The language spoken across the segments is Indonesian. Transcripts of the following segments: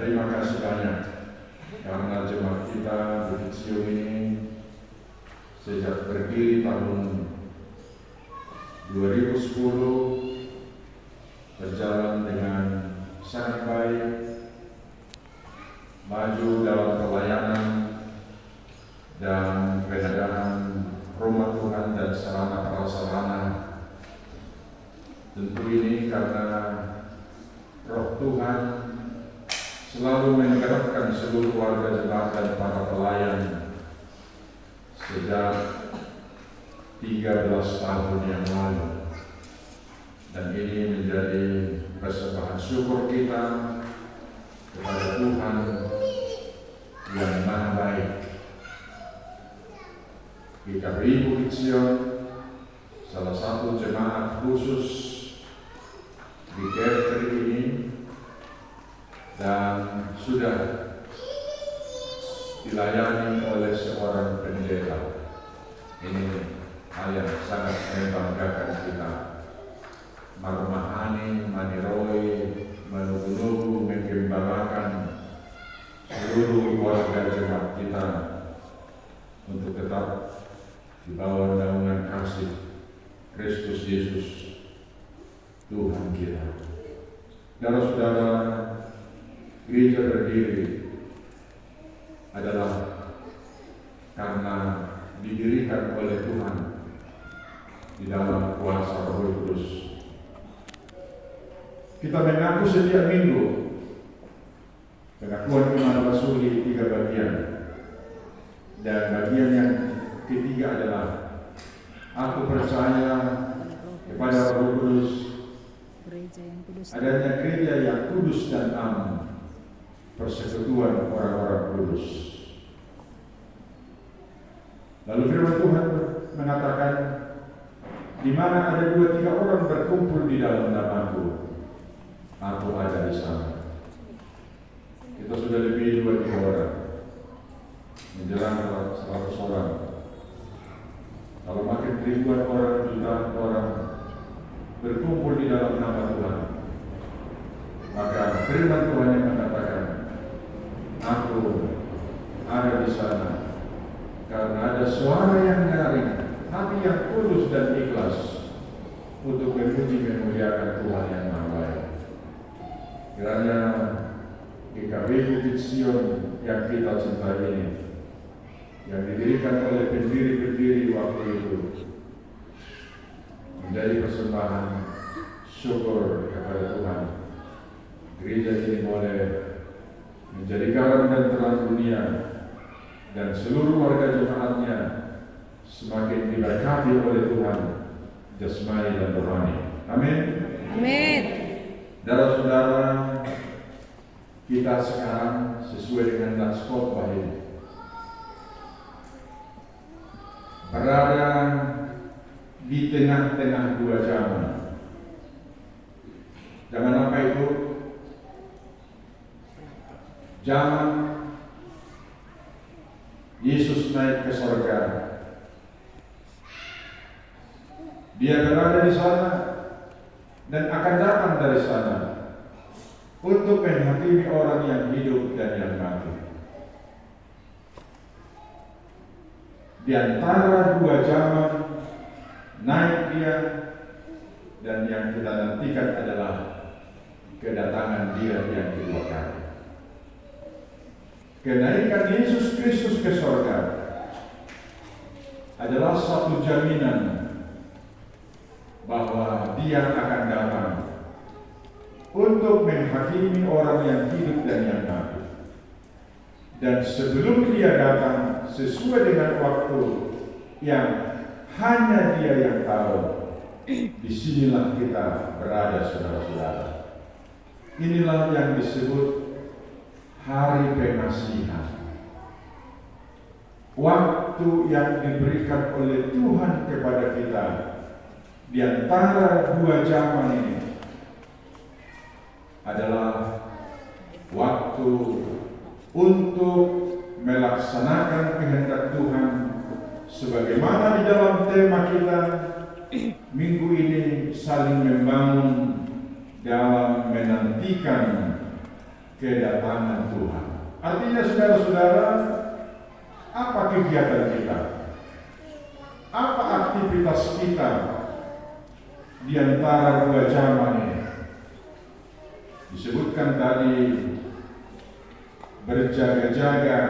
terima kasih banyak karena jemaat kita Bukitio ini sejak berdiri tahun 2010 berjalan dengan sangat baik, maju dalam pelayanan dan pengadaan rumah Tuhan dan sarana prasarana. Tentu ini karena Roh Tuhan selalu menggerakkan seluruh warga jemaat dan para pelayan sejak 13 tahun yang lalu. Dan ini menjadi persembahan syukur kita kepada Tuhan yang Maha Baik. GKBI Bukit Sion, salah satu jemaat khusus di GKBI ini, dan sudah dilayani oleh seorang pendeta. Ini hal yang sangat membanggakan kita. Marmahani, Maniroi, Manugunugu menggembalakan seluruh warga jemaat kita untuk tetap di bawah naungan kasih Kristus Yesus Tuhan kita. Saudara-saudara, gereja berdiri adalah karena didirikan oleh Tuhan di dalam kuasa Roh Kudus. Kita mengaku setiap minggu pengakuan iman rasuli 3 bagian, dan bagian yang ketiga adalah aku percaya kepada Roh Kudus, adanya gereja yang kudus dan aman, persekutuan orang-orang kudus. Lalu firman Tuhan mengatakan, di mana ada 2-3 orang berkumpul di dalam namaku, aku ada di sana. Kita sudah lebih 2-3 orang, menjelang 100 orang. Kalau makin ribuan orang, jutaan orang berkumpul di dalam nama Tuhan, maka firman Tuhan yang mengatakan, aku ada di sana, karena ada suara yang nyaring, hati yang tulus dan ikhlas untuk memuji memuliakan Tuhan yang Maha Baik. Kiranya GKBI Bukit Sion yang kita cintai ini, yang didirikan oleh pendiri-pendiri waktu itu, menjadi persembahan syukur kepada Tuhan. Gereja ini boleh menjadi garam dan terang dunia, dan seluruh warga jemaatnya semakin diberkati oleh Tuhan jasmani dan rohani. Amin. Amin. Saudara-saudara, kita sekarang sesuai dengan nats khotbah ini berada di tengah-tengah 2 zaman. Zaman apa itu? Zaman Yesus naik ke surga. Dia berada di sana dan akan datang dari sana untuk menghakimi orang yang hidup dan yang mati. Di antara 2 zaman naik dia, dan yang kita nantikan adalah kedatangan dia yang kedua kali. Kenaikan Yesus Kristus ke surga adalah satu jaminan bahwa dia akan datang untuk menghakimi orang yang hidup dan yang mati. Dan sebelum dia datang, sesuai dengan waktu yang hanya dia yang tahu, disinilah kita berada, saudara-saudara. Inilah yang disebut hari pengasihan. Waktu yang diberikan oleh Tuhan kepada kita di antara 2 zaman ini adalah waktu untuk melaksanakan kehendak Tuhan, sebagaimana di dalam tema kita minggu ini, saling membangun dalam menantikan kedatangan Tuhan. Artinya saudara-saudara, apa kegiatan kita? Apa aktivitas kita di antara dua zaman ini? Disebutkan tadi berjaga-jaga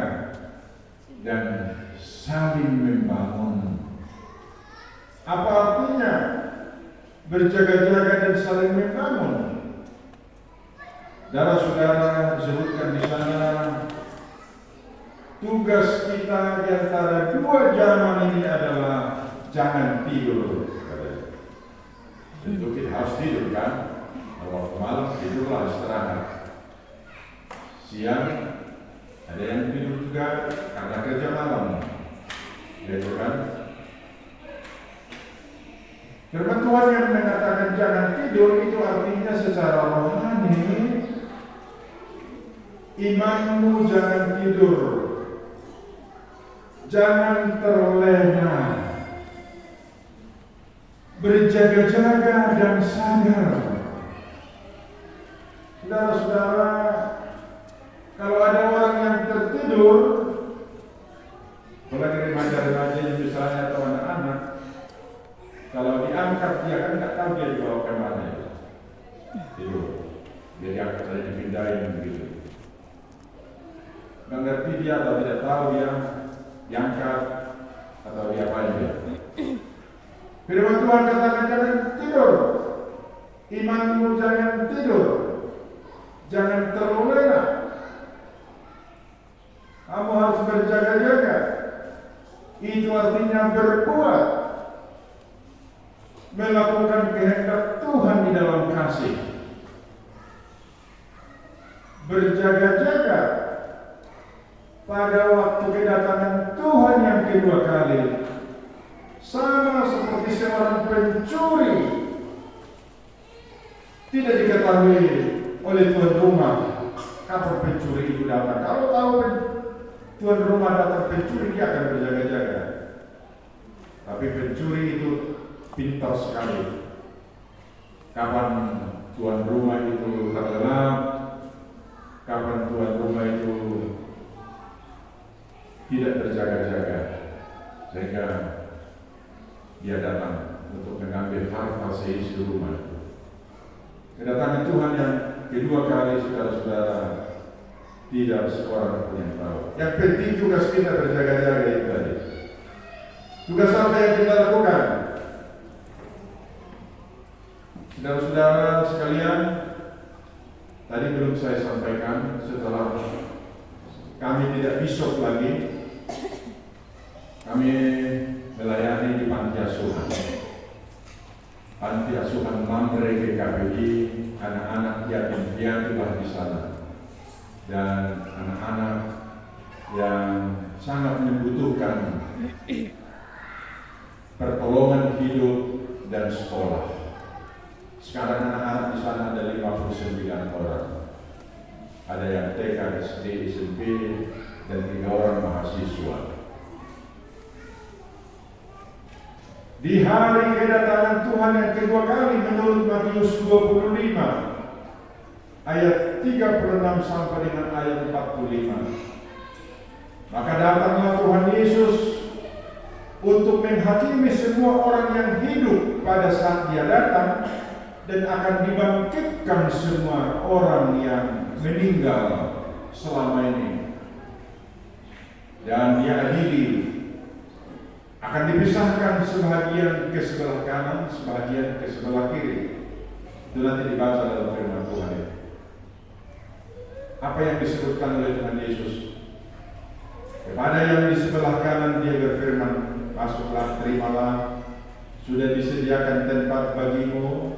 dan saling membangun. Apa artinya berjaga-jaga dan saling membangun? Saudara-saudara, disebutkan di sana tugas kita di antara dua zaman ini adalah jangan tidur. Tentu kita harus tidur kan? Waktu malam tidurlah, istirahat. Siang ada yang tidur juga karena kerja malam, gitu kan? Firman Tuhan yang mengatakan jangan tidur itu artinya secara rohani imanmu jangan tidur, jangan terlena, berjaga-jaga dan sadar. Saudara-saudara, kalau ada orang yang tertidur, apalagi remaja-remaja yang misalnya atau anak-anak, kalau diangkat dia kan nggak tahu dia dibawa ke mana. Tidur, dia diangkat saja dipindahin begitu. Nggak ngerti dia atau tidak tahu dia diangkat atau diapain dia. Firman Tuhan katakan jangan tidur, imanmu jangan tidur, jangan terlena. Kamu harus berjaga-jaga. Itu artinya berbuat, melakukan kehendak Tuhan di dalam kasih. Berjaga-jaga pada waktu kedatangan Tuhan yang kedua kali, sama seperti seorang pencuri. Tidak diketahui oleh tuan rumah kapan pencuri itu datang. Kalau tahu tuan rumah datang pencuri, dia akan berjaga-jaga. Tapi pencuri itu pintar sekali. Kapan tuan rumah itu terlelap, kapan tuan rumah itu tidak berjaga-jaga, sehingga dia datang untuk mengambil harta seisi rumah. Kedatangan Tuhan yang kedua kali, saudara-saudara, tidak seorang pun yang tahu. Yang penting tugas kita berjaga-jaga itu tadi. Tugas apa yang kita lakukan? Saudara-saudara sekalian, tadi belum saya sampaikan, setelah kami tidak bishop lagi, kami melayani di panti asuhan. Panti asuhan Mamre GKPI, anak-anak yatim piatu di sana. Dan anak-anak yang sangat membutuhkan pertolongan hidup dan sekolah. Sekarang anak-anak di sana ada 59 orang. Ada yang TK, SD, SMP, dan 3 orang mahasiswa. Di hari kedatangan Tuhan yang kedua kali menurut Matius 25 ayat 36 sampai dengan ayat 45. Maka datanglah Tuhan Yesus untuk menghakimi semua orang yang hidup pada saat dia datang, dan akan dibangkitkan semua orang yang meninggal selama ini. Dan dia adili, akan dipisahkan sebahagian ke sebelah kanan, sebahagian ke sebelah kiri. Itu nanti dibaca dalam firman Tuhan itu. Apa yang disebutkan oleh Tuhan Yesus? Kepada yang di sebelah kanan dia berfirman, masuklah, terimalah, sudah disediakan tempat bagimu.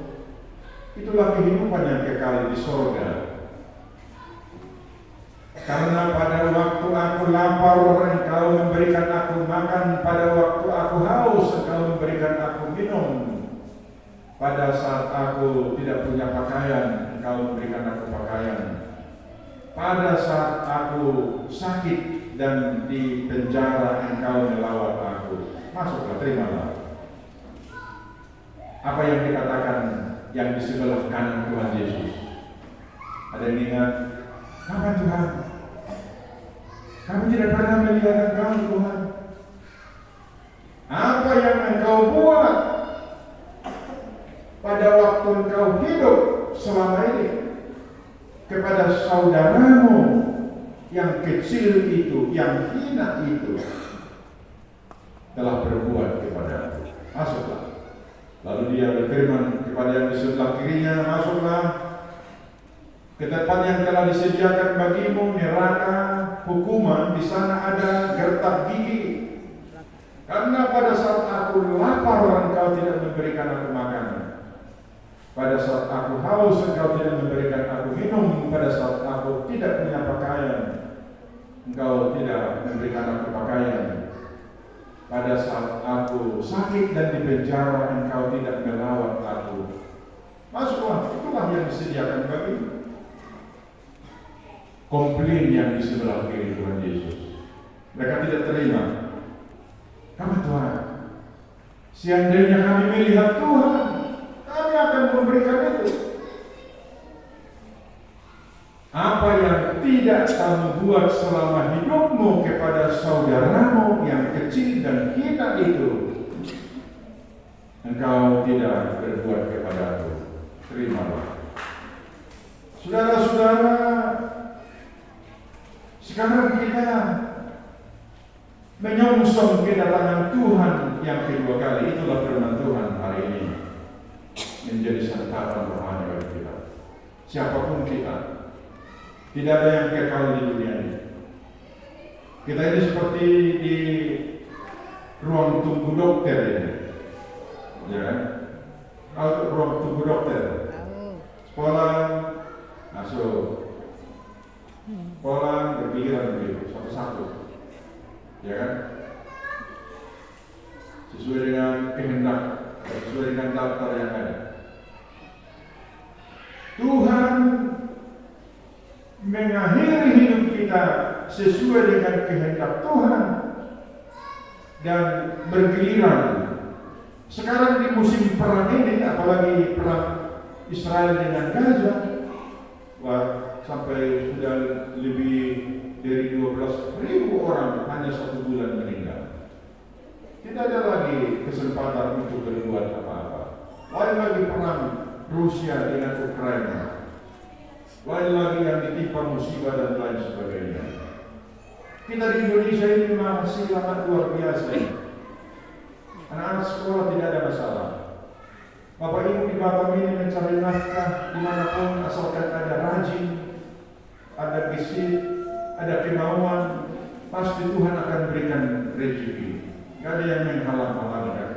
Itulah kehidupan yang kekal di sorga. Karena pada waktu aku lapar, engkau memberikan aku makan. Pada waktu aku haus, engkau memberikan aku minum. Pada saat aku tidak punya pakaian, engkau memberikan aku pakaian. Pada saat aku sakit dan di penjara, engkau melawat aku. Masuklah, terimalah. Apa yang dikatakan yang di sebelah kanan Tuhan Yesus? Ada yang ingat? Kapan Tuhan? Kami tidak pernah melihat Engkau Tuhan. Apa yang Engkau buat pada waktu Engkau hidup selama ini kepada saudaramu yang kecil itu, yang hina itu, telah berbuat kepada aku. Masuklah. Lalu dia berfirman kepada yang di sebelah kirinya, masuklah ke tempat yang telah disediakan bagimu, neraka, hukuman. Di sana ada gertak gigi. Karena pada saat aku lapar, engkau tidak memberikan aku makan. Pada saat aku haus, engkau tidak memberikan aku minum. Pada saat aku tidak punya pakaian, engkau tidak memberikan aku pakaian. Pada saat aku sakit dan di penjara, engkau tidak melawat aku. Masuklah, itulah yang disediakan bagimu. Komplain yang di sebelah kiri Tuhan Yesus. Mereka tidak terima. Kami Tuhan, seandainya kami melihat Tuhan, kami akan memberikan itu. Apa yang tidak kamu buat selama hidupmu kepada saudaramu yang kecil dan hina itu, engkau tidak berbuat kepada aku. Terimalah. Saudara-saudara, sekarang kita menyongsong kedatangan Tuhan yang kedua kali. Itulah firman Tuhan hari ini menjadi santapan rohani bagi kita. Siapapun kita, tidak ada yang kekal di dunia ini. Kita ini seperti di ruang tunggu dokter ini, ya kan? Ruang tunggu dokter. Sekolah masuk, sekolah berpikiran begitu satu-satu, ya kan? Sesuai dengan kehendak, sesuai dengan daftar yang ada. Tuhan mengakhiri hidup kita sesuai dengan kehendak Tuhan dan bergiliran. Sekarang di musim perang ini, apalagi perang Israel dengan Gaza, sampai sudah lebih dari 12.000 orang hanya 1 bulan meninggal. Tidak ada lagi kesempatan untuk berbuat apa-apa. Lain lagi perang Rusia dengan Ukraina. Lain lagi yang ditimpa musibah dan lain sebagainya. Kita di Indonesia ini masih sangat luar biasa. Anak-anak sekolah tidak ada masalah. Bapak Ibu di Batam ini mencari nafkah dimanapun asalkan ada rajin, ada gesit, ada kemauan, pasti Tuhan akan berikan rezeki. Gak ada yang menghalang-halangi kan.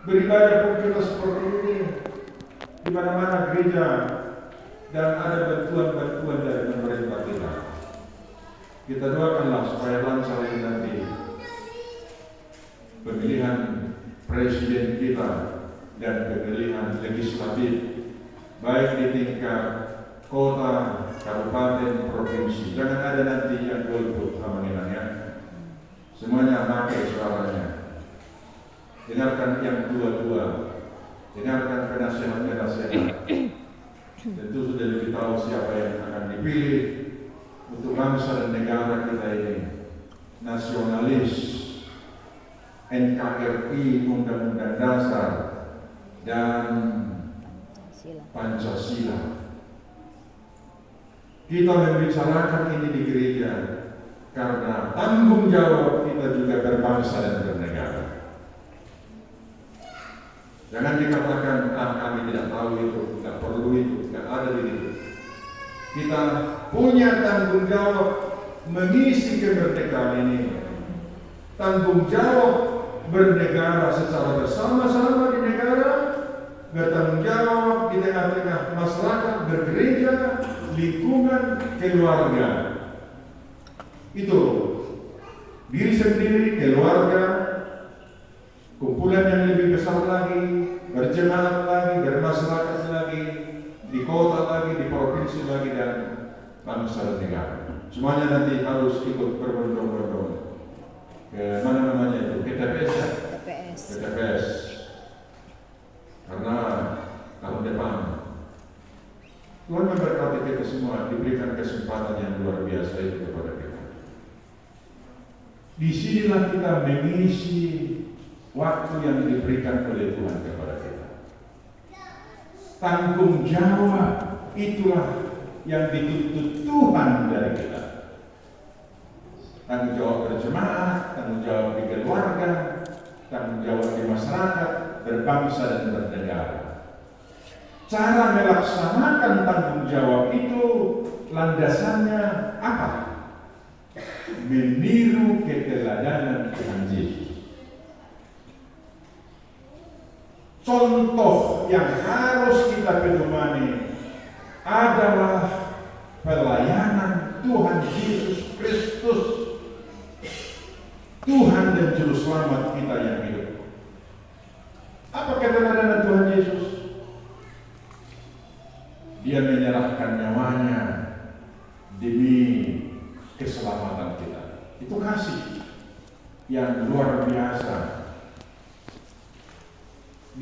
Beribadah pun kita seperti ini. Di mana-mana gereja dan ada bantuan-bantuan dari pemerintah kita. Kita doakanlah supaya lancar nanti pemilihan presiden kita dan pemilihan legislatif, baik di tingkat kota, kabupaten, provinsi. Jangan ada nanti yang golput ya. Semuanya pakai suaranya. Dengarkan yang dua-dua. Dengarkan penasehat-penasehat. Tentu sudah lebih tahu siapa yang akan dipilih untuk bangsa dan negara kita ini. Nasionalis, NKRI, Undang-Undang Dasar, dan Pancasila. Kita membicarakan ini di gereja karena tanggung jawab kita juga berbangsa dan bernegara. Jangan dikatakan, kami tidak tahu itu, tidak perlu itu, tidak ada begitu. Kita punya tanggung jawab mengisi kemerdekaan ini. Tanggung jawab bernegara secara bersama-sama di negara, bertanggung jawab di tengah-tengah masyarakat, bergereja, lingkungan, keluarga. Itu diri sendiri, keluarga, kumpulan yang lebih besar lagi, berjemaat lagi, bermasyarakat lagi, di kota lagi, di provinsi lagi, dan bangsa dan negara. Semuanya nanti harus ikut berbondong-bondong ke mana namanya itu, ke TPS ya? Ke TPS. Karena tahun depan Tuhan memberkati kita semua, diberikan kesempatan yang luar biasa itu kepada kita. Disinilah kita mengisi waktu yang diberikan oleh Tuhan kepada kita. Tanggung jawab itulah yang dituntut Tuhan dari kita. Tanggung jawab berjemaat, tanggung jawab di keluarga, tanggung jawab di masyarakat, berbangsa dan bernegara. Cara melaksanakan tanggung jawab itu landasannya apa? Meniru keteladanan Tuhan Yesus. Contoh yang harus kita pedomani adalah pelayanan Tuhan Yesus Kristus, Tuhan dan Juru Selamat kita yang hidup. Apa keteladanan Tuhan Yesus? Dia menyerahkan nyawanya demi keselamatan kita. Itu kasih yang luar biasa.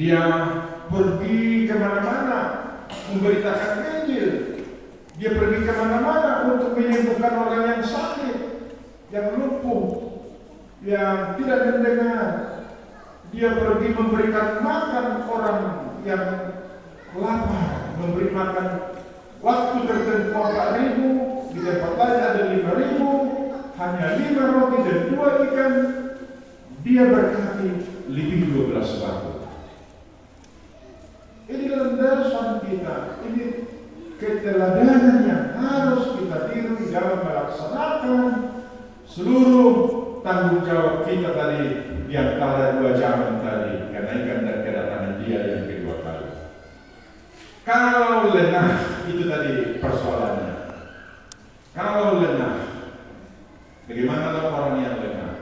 Dia pergi kemana-mana memberitakan Injil. Dia pergi kemana-mana untuk menyembuhkan orang yang sakit, yang lumpuh, yang tidak mendengar. Dia pergi memberikan makan orang yang lapar, memberi makan waktu tertentu 4.000, di tempat lain ada 5.000, hanya 5 roti dan 2 ikan. Dia berkati lebih 12 batu. Ini landasan kita, ini keteladanan yang harus kita tiru dalam melaksanakan seluruh tanggung jawab kita tadi di antara 2 zaman tadi, kenaikan dan kedatangan Dia yang kedua kali. Kalau lengah, itu tadi persoalannya. Kalau lengah, bagaimana orang yang lengah?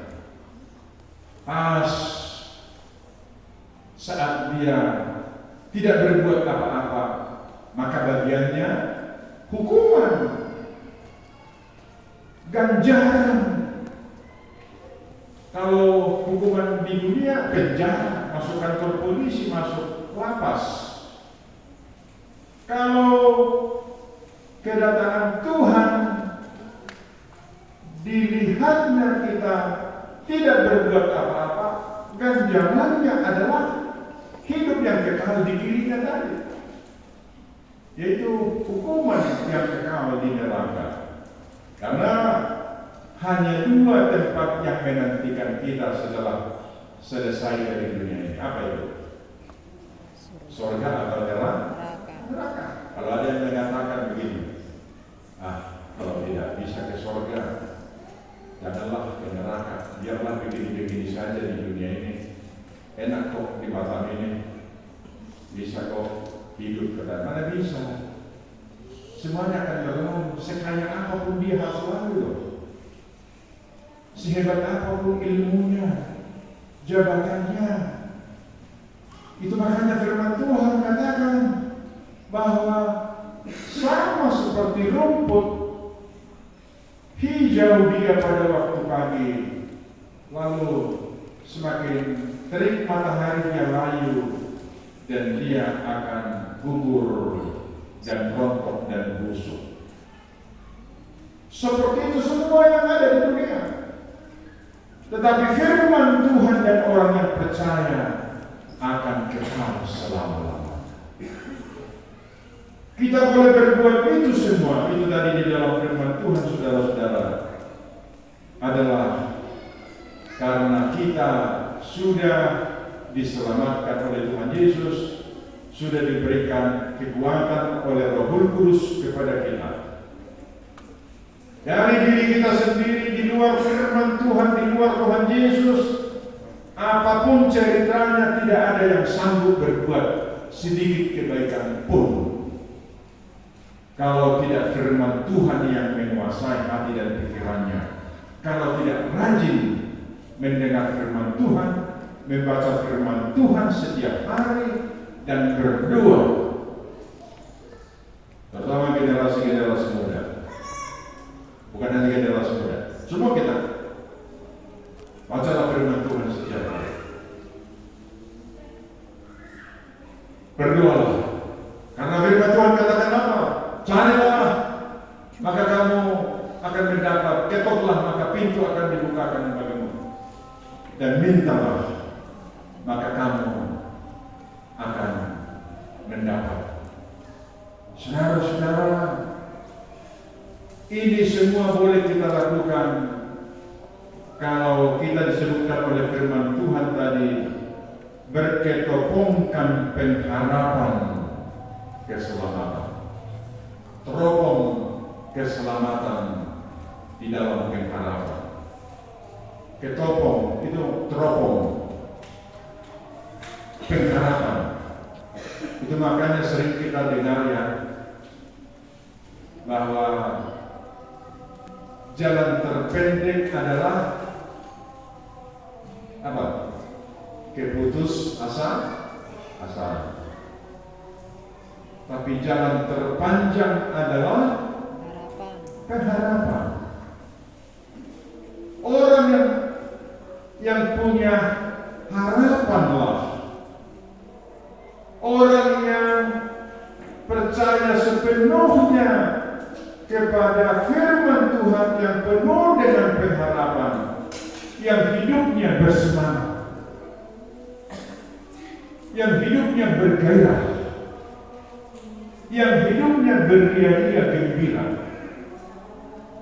Pas saat dia tidak berbuat apa-apa, maka bagiannya hukuman, ganjaran. Kalau hukuman di dunia, penjara, masuk kantor polisi, masuk lapas. Kalau kedatangan Tuhan dilihatnya kita tidak berbuat apa-apa, ganjarannya adalah hidup yang kekal di dirinya tadi, yaitu hukuman yang kekal di neraka. Karena hanya 2 tempat yang menantikan kita setelah selesai dari dunia ini. Apa itu? Surga atau neraka. Kalau ada yang mengatakan begini, kalau tidak bisa ke surga, janganlah ke neraka, biarlah begini-begini saja di dunia ini. Enak kok di Batam ini, bisa kok hidup ke dalam. Mana bisa? Semuanya akan berlalu. Sekaya apapun dia harus lalu loh. Sehebat apapun ilmunya, jabatannya. Itu makanya firman Tuhan katakan bahwa sama seperti rumput hijau dia pada waktu pagi, lalu semakin terik mataharinya layu, dan dia akan gugur dan rontok dan busuk. Seperti itu semua yang ada di dunia. Tetapi firman Tuhan dan orang yang percaya akan kekal selama-lamanya. Kita boleh berbuat itu semua, itu tadi di dalam firman Tuhan, saudara-saudara, adalah karena kita sudah diselamatkan oleh Tuhan Yesus, sudah diberikan kekuatan oleh Roh Kudus kepada kita. Dari diri kita sendiri, di luar firman Tuhan, di luar Tuhan Yesus, apapun ceritanya, tidak ada yang sanggup berbuat sedikit kebaikan pun, kalau tidak firman Tuhan yang menguasai hati dan pikirannya. Kalau tidak rajin mendengar firman Tuhan, membaca firman Tuhan setiap hari, dan berdoa. Terutama generasi-generasi muda, bukan hanya generasi muda, semua kita bacalah firman Tuhan setiap hari. Berdoalah, karena firman Tuhan katakan apa? Ketoklah, maka pintu akan dibukakan bagimu. Dan mintalah, maka kamu akan mendapat. Saudara-saudara, ini semua boleh kita lakukan kalau kita disebutkan oleh firman Tuhan tadi, berketopongkan pengharapan keselamatan. Teropong keselamatan di dalam pengharapan. Ketopong itu teropong pengharapan. Itu makanya sering kita dengar ya, bahwa jalan terpendek adalah apa? Keputus asa. Tapi jalan terpanjang adalah pengharapan. Orang yang punya harapanlah, orang yang percaya sepenuhnya kepada firman Tuhan yang penuh dengan pengharapan, yang hidupnya bersemangat, yang hidupnya bergairah, yang hidupnya beria-ria gembira.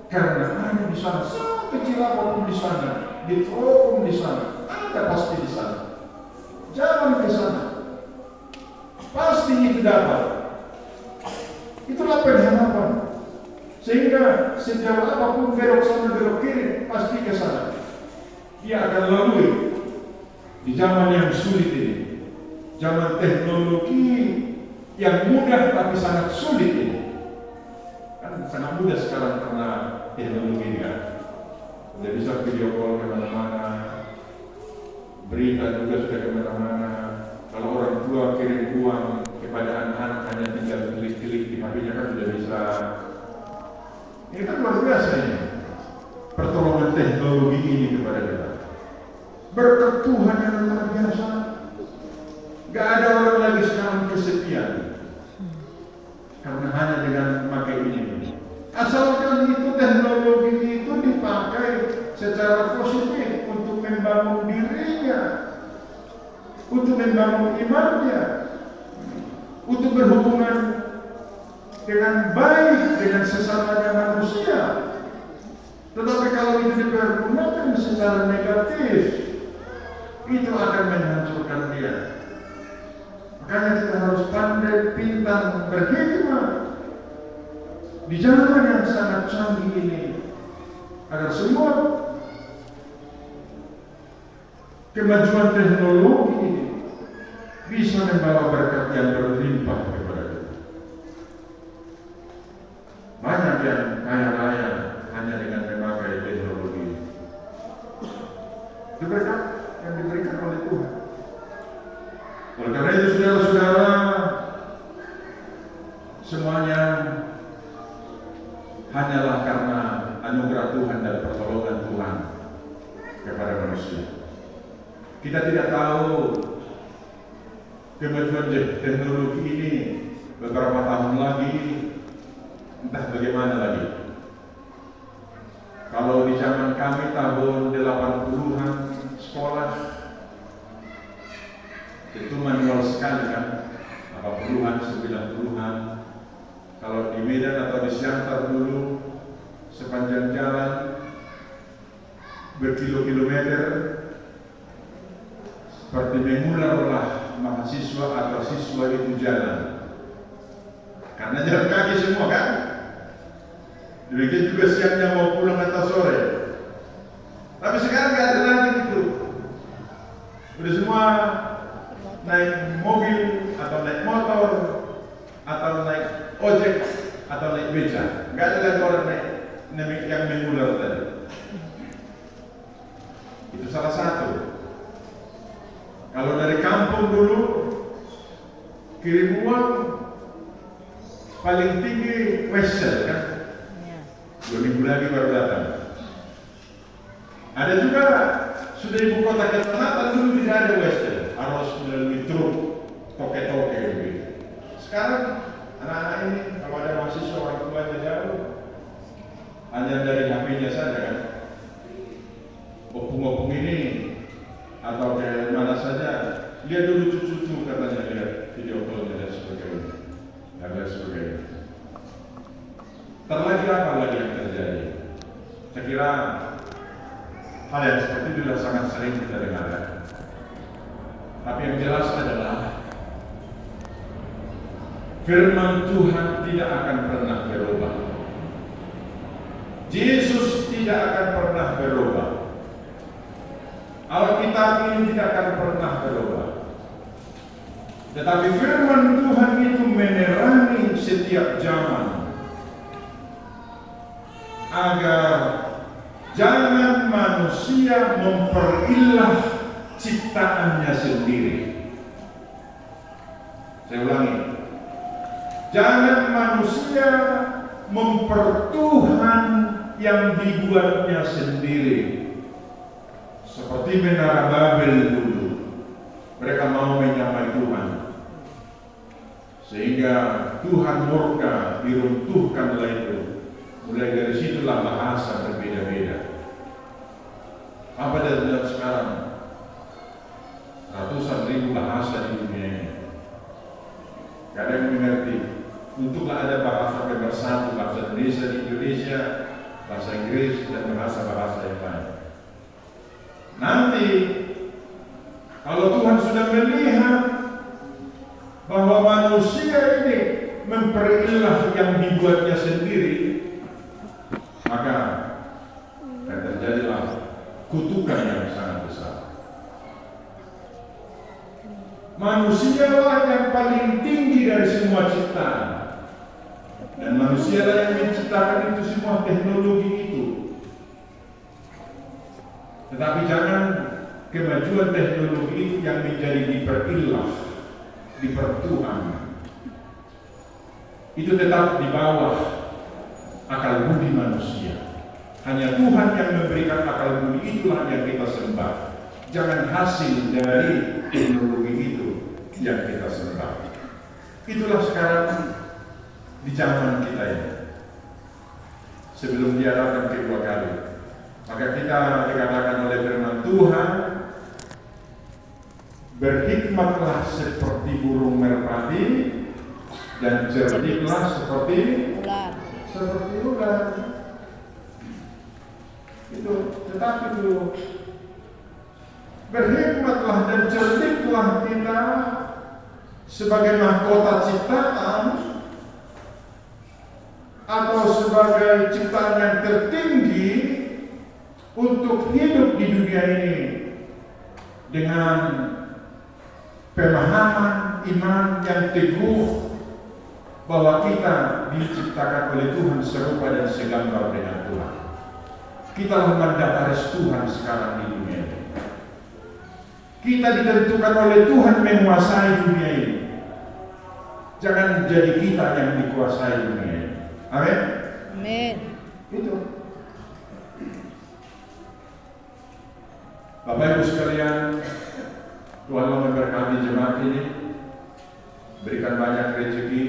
Karena ada di sana, sekecil apapun di sana, diteropong di sana, ada pasti di sana. Jangan ke sana, pasti itu dapat. Itulah pengharapan. Sehingga sejauh apapun belok sana belok kiri, pasti ke sana. Dia akan lalui di zaman yang sulit ini, zaman teknologi yang mudah tapi sangat sulit ini. Kan sangat mudah sekarang karena teknologi ini kan. Sudah bisa video call kemana-mana, berita juga sudah kemana-mana. Kalau orang tua kirim uang kepada anak-anak hanya tinggal klik-klik di HP-nya kan sudah bisa. Ini kan luar biasa ini pertolongan teknologi ini kepada kita. Berkat Tuhan yang luar biasa. Gak ada orang lagi sekarang kesepian karena hanya dengan memakai ini. Asalkan itu teknologi itu dipakai secara positif untuk membangun dirinya, untuk membangun imannya, untuk berhubungan dengan baik dengan sesamanya manusia. Tetapi kalau itu dipergunakan secara negatif, itu akan menghancurkan dia. Makanya kita harus pandai, pintar, berhikmat di zaman yang sangat canggih ini, agar semua kemajuan teknologi ini bisa membawa berkat yang berlimpah kepada kita. Banyak yang kaya-raya hanya dengan memakai teknologi. Itu berkat yang diberikan oleh Tuhan. Oleh karena itu saudara-saudara, semuanya hanyalah karena anugerah Tuhan dan pertolongan Tuhan kepada manusia. Kita tidak tahu kemajuan teknologi ini beberapa tahun lagi, entah bagaimana lagi. Kalau di zaman kami tahun 80-an sekolah itu manual sekali kan, 80-an, 90-an. Kalau di Medan atau di Siantar dulu sepanjang jalan berkilo-kilometer seperti mengularlah mahasiswa atau siswa itu jalan. Karena jalan kaki semua kan. Demikian juga siangnya mau pulang atau sore. Tapi sekarang nggak ada lagi itu. Udah semua naik mobil atau naik motor atau naik ojek atau naik beca. Nggak ada lagi orang naik yang mengular tadi. Itu salah satu. Kalau dari kampung dulu kirim uang paling tinggi Wesel kan, 2 minggu lagi baru datang. Ada juga sudah ibu kota kecamatan dulu tidak ada Wesel, harus melalui truk toke-toke begitu. Sekarang anak-anak ini kalau ada mahasiswa orang tuanya jauh, hanya dari HP media saja kan. Opung-opung ini atau kayak mana saja, lihat dulu cucu-cucu katanya, lihat video call dan sebagainya, dan lain sebagainya. Terlagi apa lagi yang terjadi? Saya kira hal yang seperti itu sudah sangat sering kita dengar. Tapi yang jelas adalah firman Tuhan tidak akan pernah berubah. Yesus tidak akan pernah berubah. Alkitab ini tidak akan pernah berubah. Tetapi firman Tuhan itu menerangi setiap zaman agar jangan manusia memperilah ciptaannya sendiri. Saya ulangi, jangan manusia mempertuhan yang dibuatnya sendiri. Seperti menara Babel dulu, mereka mau menyamai Tuhan, sehingga Tuhan murka, diruntuhkanlah itu. Mulai dari situlah bahasa berbeda-beda. Apa yang terjadi sekarang? Ratusan ribu bahasa di dunia ini. Kadang mengerti. Untuklah ada bahasa bersatu, bahasa Indonesia di Indonesia, bahasa Inggris dan bahasa-bahasa yang lain. Nanti kalau Tuhan sudah melihat bahwa manusia ini memperilah yang dibuatnya sendiri, maka akan terjadilah kutukan yang sangat besar. Manusialah yang paling tinggi dari semua ciptaan, dan manusialah yang menciptakan itu semua teknologi itu. Tetapi jangan kemajuan teknologi itu yang menjadi diperilah, dipertuhan. Itu tetap di bawah akal budi manusia. Hanya Tuhan yang memberikan akal budi, itulah yang kita sembah. Jangan hasil dari teknologi itu yang kita sembah. Itulah sekarang di zaman kita ini. Sebelum dia datang kedua kali, maka kita dikatakan oleh firman Tuhan, berhikmatlah seperti burung merpati dan cerdiklah seperti ular. Itu tetapi itu berhikmatlah dan cerdiklah kita sebagai mahkota ciptaan atau sebagai ciptaan yang tertinggi untuk hidup di dunia ini dengan pemahaman iman yang teguh bahwa kita diciptakan oleh Tuhan serupa dan segambar dengan Tuhan. Kita mandataris Tuhan sekarang di dunia ini. Kita ditentukan oleh Tuhan menguasai dunia ini. Jangan jadi kita yang dikuasai dunia ini. Amin. Amin. Itu. Bapak Ibu sekalian, Tuhan memberkati jemaat ini, berikan banyak rezeki,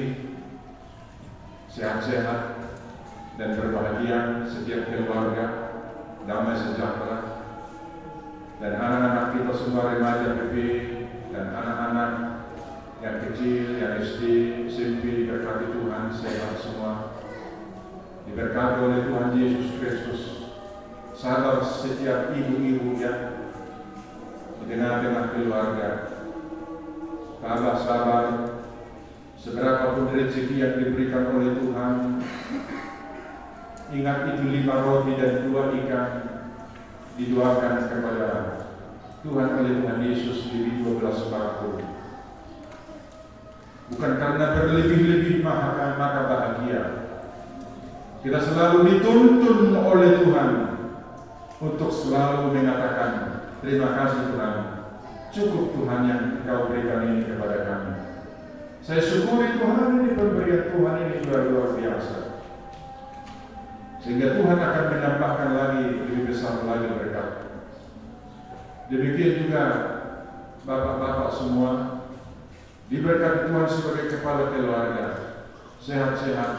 sehat-sehat dan berbahagia setiap keluarga, damai sejahtera, dan anak-anak kita semua remaja PP dan anak-anak yang kecil, yang SD, SMP, berkati Tuhan, sehat semua, diberkati oleh Tuhan Yesus Kristus. Sabar setiap ibu-ibu yang di tengah-tengah keluarga, sabar, seberapapun rezeki yang diberikan oleh Tuhan. Ingat itu 5 roti dan 2 ikan didoakan kepada Tuhan oleh Tuhan Yesus di 12 batu. Bukan karena berlebih-lebih maka bahagia. Kita selalu dituntun oleh Tuhan untuk selalu mengatakan terima kasih Tuhan, cukup Tuhan yang Engkau berikan ini kepada kami. Saya syukuri Tuhan, ini pemberian Tuhan ini luar biasa. Sehingga Tuhan akan menambahkan lagi lebih besar lagi berkat. Demikian juga bapak-bapak semua, diberkati Tuhan sebagai kepala keluarga, sehat-sehat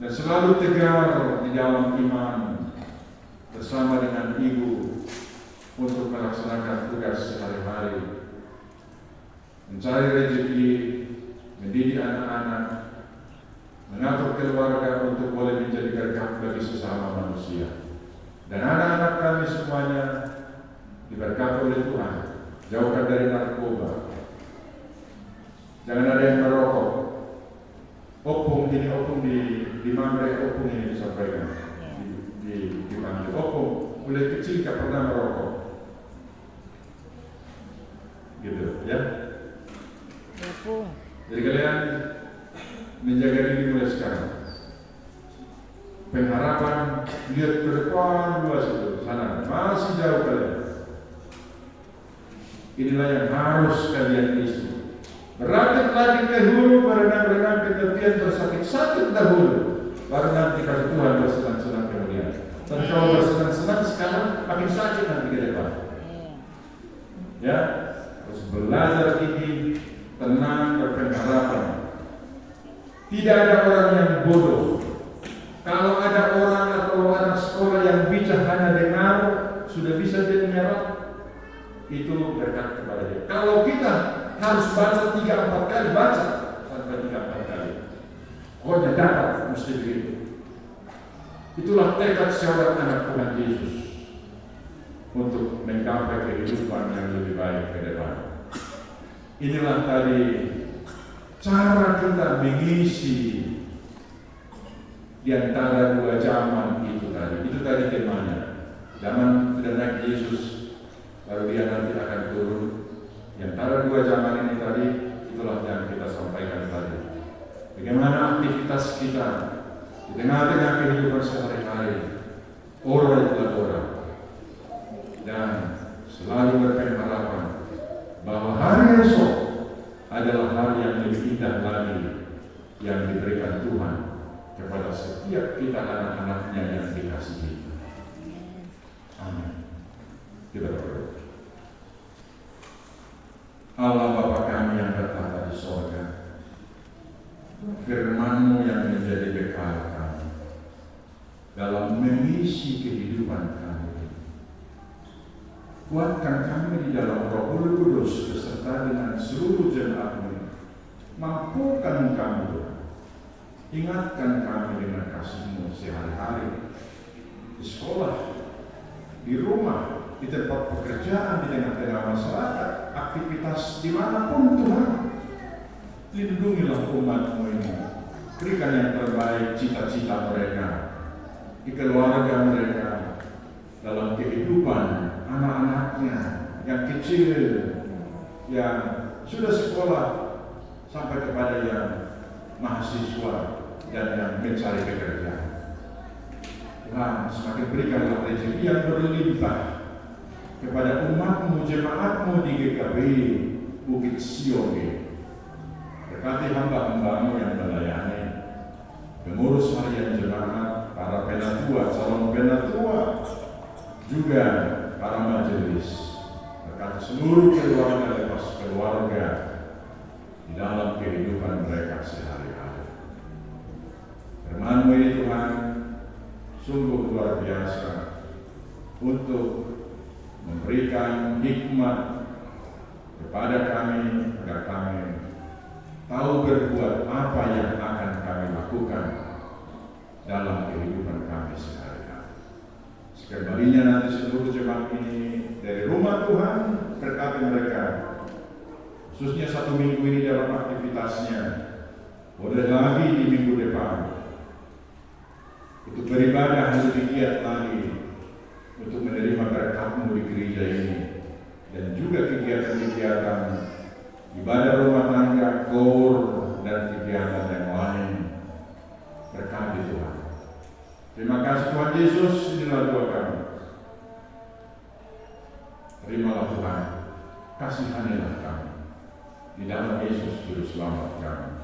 dan selalu tegar di dalam iman, bersama dengan ibu untuk melaksanakan tugas sehari-hari, mencari rezeki, mendidik anak-anak, mengatur keluarga untuk boleh menjadi berkat bagi sesama manusia. Dan anak-anak kami semuanya diberkati oleh Tuhan, jauhkan dari narkoba, jangan ada yang merokok. Opung di Mamre, opung ini disampaikan dipanggil opung, mulai kecil tak pernah merokok, gitu ya. Jadi kalian menjaga diri mulai sekarang. Pengharapan lihat ke depan luas itu, sana masih jauh kalian. Inilah yang harus kalian isi. Berangkat lagi ke hulu, berenang-renang ke tepian, bersakit-sakit dahulu, baru nanti kasih Tuhan bersenang-senang kemudian. Dan kalau bersenang-senang sekarang, makin sakit nanti ke depan. Ya, harus belajar gigi, tenang, berpengharapan. Tidak ada orang yang bodoh. Kalau ada orang atau anak sekolah yang bijak hanya dengar, sudah bisa dia menyerap, itu berkat kepada dia. Kalau kita harus baca 3-4 kali, baca sampai 3-4 kali. Pokoknya dapat, mesti begitu. Itulah tekad seorang anak Tuhan Yesus untuk menggapai kehidupan yang lebih baik ke depan. Inilah tadi cara kita mengisi di antara dua zaman itu tadi. Itu tadi temanya. Zaman sudah naik Yesus, baru dia nanti akan turun. Di antara dua zaman ini tadi, itulah yang kita sampaikan tadi. Bagaimana aktivitas kita di tengah-tengah kehidupan sehari-hari, orang itulah orang, dan selalu berpengharapan bahwa hari esok adalah hari yang lebih indah lagi yang diberikan Tuhan kepada setiap kita anak-anaknya yang dikasihi. Amin. Kita berdoa. Allah Bapa kami yang bertata di sorga, firman-Mu yang menjadi bekal kami dalam mengisi kehidupan kami. Kuatkan kami di dalam Roh Kudus beserta dengan seluruh jemaat-Mu. Mampukan kami, ingatkan kami dengan kasih-Mu sehari-hari, di sekolah, di rumah, di tempat pekerjaan, di tengah-tengah masyarakat, aktivitas dimanapun Tuhan. Lindungilah umat-Mu ini, berikan yang terbaik cita-cita mereka, di keluarga mereka, dalam kehidupan anak-anaknya yang kecil, yang sudah sekolah, sampai kepada yang mahasiswa dan yang mencari pekerjaan. Tuhan, semakin berikanlah rezeki yang berlimpah kepada umat-Mu, jemaat-Mu di GKP Bukit Sioge. Berkati hamba-hamba-Mu yang melayani, pengurus harian jemaat, para penatua, calon penatua, juga para majelis. Berkati seluruh keluarga lepas keluarga di dalam kehidupan mereka sehari-hari. Firman-Mu ini Tuhan sungguh luar biasa untuk memberikan hikmat kepada kami agar kami tahu berbuat apa yang akan kami lakukan dalam kehidupan kami sehari-hari. Sekembalinya nanti seluruh jemaat ini dari rumah Tuhan, berkati mereka, khususnya 1 minggu ini dalam aktivitasnya, boleh lagi di minggu depan untuk beribadah lebih giat lagi, untuk menerima berkat-Mu di gereja ini, dan juga kegiatan-kegiatan ibadah rumah tangga, KOR, dan kegiatan yang lain. Berkati Tuhan. Terima kasih Tuhan Yesus, inilah doa kami. Terimalah Tuhan, kasihanilah kami. Di dalam Yesus Juru Selamat kami.